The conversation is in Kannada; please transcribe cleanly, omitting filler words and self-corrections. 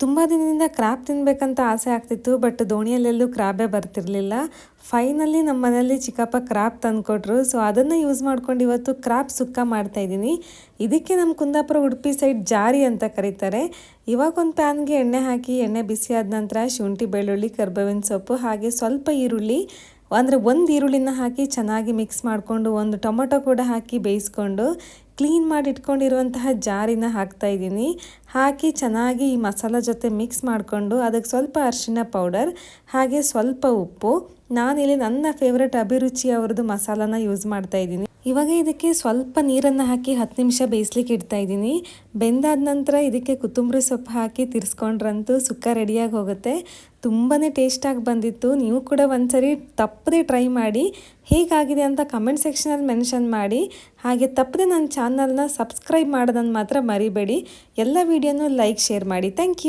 ತುಂಬ ದಿನದಿಂದ ಕ್ರಾಬ್ ತಿನ್ನಬೇಕಂತ ಆಸೆ ಆಗ್ತಿತ್ತು, ಬಟ್ ದೋಣಿಯಲ್ಲೆಲ್ಲೂ ಕ್ರಾಬೇ ಬರ್ತಿರ್ಲಿಲ್ಲ. ಫೈನಲಿ ನಮ್ಮ ಮನೆಯಲ್ಲಿ ಚಿಕ್ಕಪ್ಪ ಕ್ರಾಬ್ ತಂದುಕೊಟ್ರು. ಸೊ ಅದನ್ನು ಯೂಸ್ ಮಾಡ್ಕೊಂಡು ಇವತ್ತು ಕ್ರಾಬ್ ಸುಕ್ಕ ಮಾಡ್ತಾಯಿದ್ದೀನಿ. ಇದಕ್ಕೆ ನಮ್ಮ ಕುಂದಾಪುರ ಉಡುಪಿ ಸೈಡ್ ಜಾರಿ ಅಂತ ಕರೀತಾರೆ. ಇವಾಗ ಒಂದು ಪ್ಯಾನ್ಗೆ ಎಣ್ಣೆ ಹಾಕಿ, ಎಣ್ಣೆ ಬಿಸಿ ಆದ ನಂತರ ಶುಂಠಿ, ಬೆಳ್ಳುಳ್ಳಿ, ಕರ್ಬೇವಿನ ಸೊಪ್ಪು ಹಾಗೆ ಸ್ವಲ್ಪ ಈರುಳ್ಳಿ, ಅಂದರೆ ಒಂದು ಈರುಳ್ಳಿನ ಹಾಕಿ ಚೆನ್ನಾಗಿ ಮಿಕ್ಸ್ ಮಾಡಿಕೊಂಡು, ಒಂದು ಟೊಮೊಟೊ ಕೂಡ ಹಾಕಿ ಬೇಯಿಸ್ಕೊಂಡು ಕ್ಲೀನ್ ಮಾಡಿ ಇಟ್ಕೊಂಡಿರುವಂತಹ ಜಾರಿನ ಹಾಕ್ತಾಯಿದ್ದೀನಿ. ಹಾಕಿ ಚೆನ್ನಾಗಿ ಈ ಮಸಾಲ ಜೊತೆ ಮಿಕ್ಸ್ ಮಾಡಿಕೊಂಡು ಅದಕ್ಕೆ ಸ್ವಲ್ಪ ಅರಿಶಿನ ಪೌಡರ್ ಹಾಗೆ ಸ್ವಲ್ಪ ಉಪ್ಪು, ನಾನಿಲ್ಲಿ ನನ್ನ ಫೇವ್ರೆಟ್ ಅಭಿರುಚಿ ಅವ್ರದ್ದು ಮಸಾಲಾನ ಯೂಸ್ ಮಾಡ್ತಾಯಿದ್ದೀನಿ. ಇವಾಗ ಇದಕ್ಕೆ ಸ್ವಲ್ಪ ನೀರನ್ನು ಹಾಕಿ 10 ನಿಮಿಷ ಬೇಯಿಸ್ಲಿಕ್ಕೆ ಇಡ್ತಾಯಿದ್ದೀನಿ. ಬೆಂದಾದ ನಂತರ ಇದಕ್ಕೆ ಕೊತ್ತಂಬರಿ ಸೊಪ್ಪು ಹಾಕಿ ತಿರ್ಸ್ಕೊಂಡ್ರಂತೂ ಸುಕ್ಕ ರೆಡಿಯಾಗಿ ಹೋಗುತ್ತೆ. ತುಂಬಾ ಟೇಸ್ಟಾಗಿ ಬಂದಿತ್ತು. ನೀವು ಕೂಡ ಒಂದ್ಸರಿ ತಪ್ಪದೆ ಟ್ರೈ ಮಾಡಿ. ಹೇಗಾಗಿದೆ ಅಂತ ಕಮೆಂಟ್ ಸೆಕ್ಷನಲ್ಲಿ ಮೆನ್ಷನ್ ಮಾಡಿ. ಹಾಗೆ ತಪ್ಪದೆ ನನ್ನ ಚಾನಲ್ನ ಸಬ್ಸ್ಕ್ರೈಬ್ ಮಾಡೋದನ್ನು ಮಾತ್ರ ಮರಿಬೇಡಿ. ಎಲ್ಲ ವಿಡಿಯೋನೂ ಲೈಕ್, ಶೇರ್ ಮಾಡಿ. Thank you.